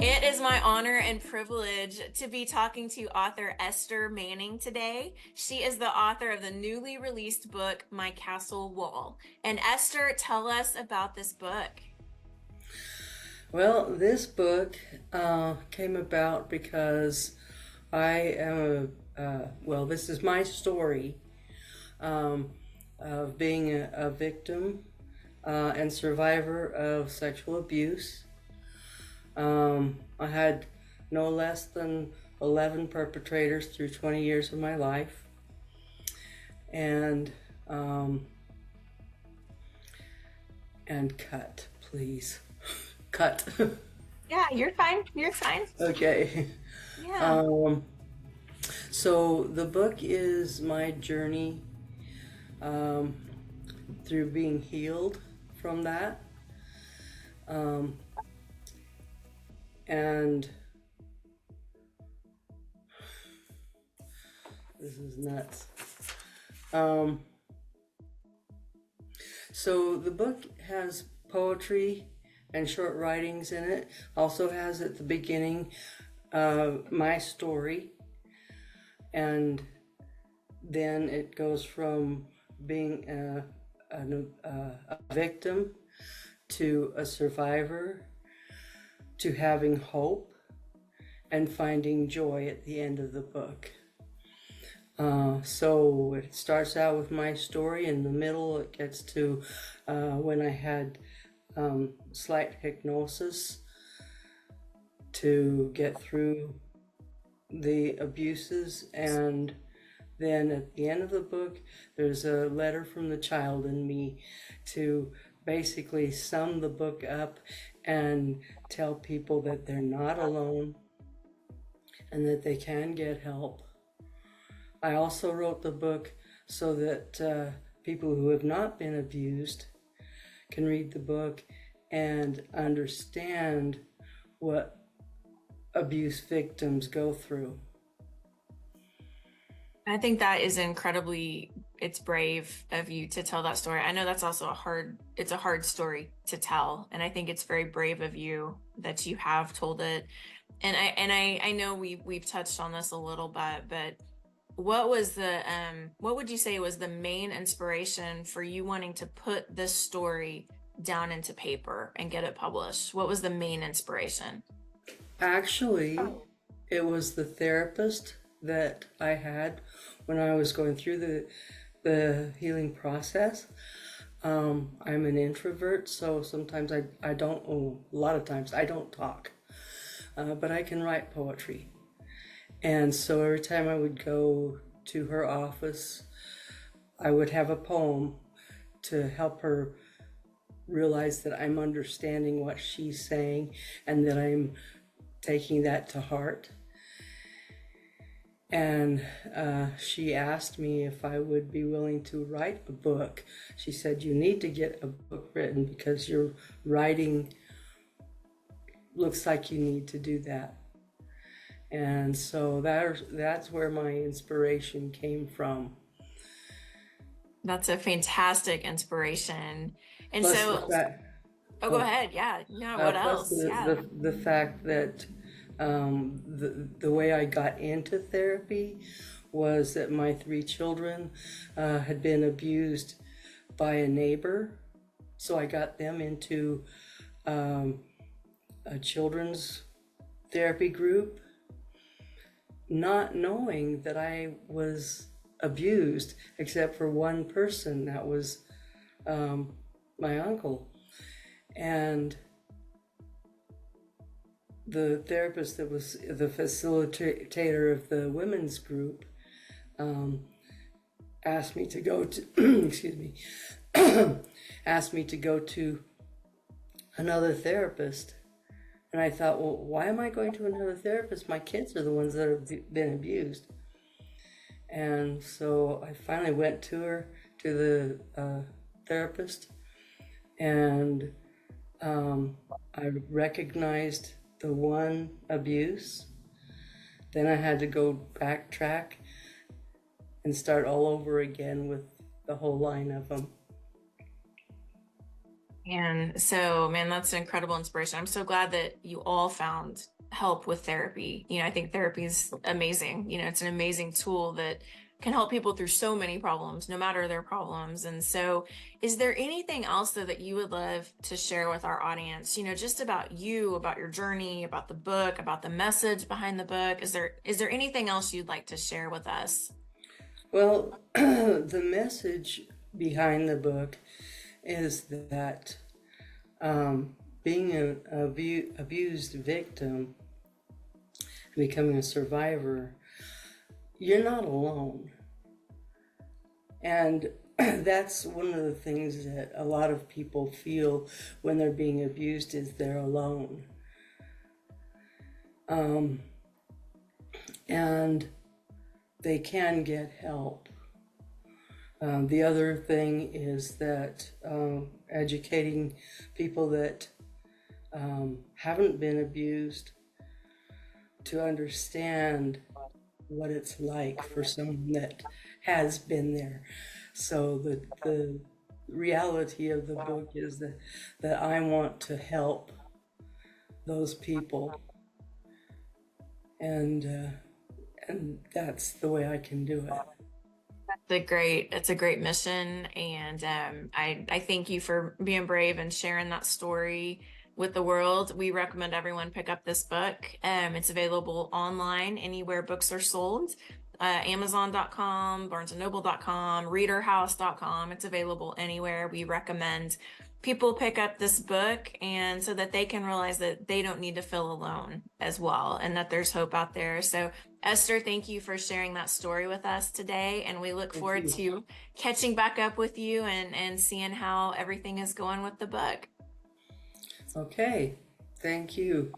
It is my honor and privilege to be talking to author Esther Manning today. She is the author of the newly released book, My Castle Wall. And Esther, tell us about this book. Well, this book came about because I am this is my story of being a victim and survivor of sexual abuse. I had no less than 11 perpetrators through 20 years of my life. And, um, and cut, please. Cut. Yeah, you're fine. You're fine. Okay. Yeah. Um, so the book is my journey um, through being healed from that. Um, and this is nuts. Um, so the book has poetry and short writings in it. Also has at the beginning my story, and then it goes from being a victim to a survivor to having hope and finding joy at the end of the book. So it starts out with my story. In the middle, it gets to when I had slight hypnosis to get through the abuses, and then at the end of the book, there's a letter from the child in me to basically sum the book up and tell people that they're not alone and that they can get help. I also wrote the book so that people who have not been abused can read the book and understand what abuse victims go through. I think that is it's brave of you to tell that story. I know that's also it's a hard story to tell. And I think it's very brave of you that you have told it. And I know we've touched on this a little bit, but what would you say was the main inspiration for you wanting to put this story down into paper and get it published? What was the main inspiration? Actually, it was the therapist that I had when I was going through the healing process. I'm an introvert, so sometimes I don't, a lot of times I don't talk, but I can write poetry. And so every time I would go to her office, I would have a poem to help her realize that I'm understanding what she's saying and that I'm taking that to heart. And she asked me if I would be willing to write a book. She said, "You need to get a book written because your writing looks like you need to do that." And so that's where my inspiration came from. That's a fantastic inspiration. And Plus the so, fact, oh, go oh, ahead. Yeah. No, what plus else? Yeah. the fact that the way I got into therapy was that my three children had been abused by a neighbor, so I got them into a children's therapy group, not knowing that I was abused, except for one person, that was my uncle. And the therapist that was the facilitator of the women's group asked me to go to, excuse me, asked me to go to another therapist. And I thought, well, why am I going to another therapist? My kids are the ones that have been abused. And so I finally went to the therapist, and I recognized the one abuse. Then I had to go backtrack and start all over again with the whole line of them. And so, man, that's an incredible inspiration. I'm so glad that you all found help with therapy. I think therapy is amazing. It's an amazing tool that can help people through so many problems, no matter their problems. And so, is there anything else though that you would love to share with our audience, just about you, about your journey, about the book, about the message behind the book? Is there anything else you'd like to share with us? Well, the message behind the book is that being an abused victim, becoming a survivor, you're not alone. And that's one of the things that a lot of people feel when they're being abused is they're alone. And they can get help. The other thing is that educating people that haven't been abused to understand what it's like for someone that has been there. So the reality of the book is that I want to help those people, and that's the way I can do it. It's a great mission. And I thank you for being brave and sharing that story with the world. We recommend everyone pick up this book. It's available online anywhere books are sold. Amazon.com, barnesandnoble.com, readerhouse.com. It's available anywhere. We recommend people pick up this book, and so that they can realize that they don't need to feel alone as well, and that there's hope out there. So Esther, thank you for sharing that story with us today, and we look Thank forward you. to catching back up with you and seeing how everything is going with the book. Okay, thank you.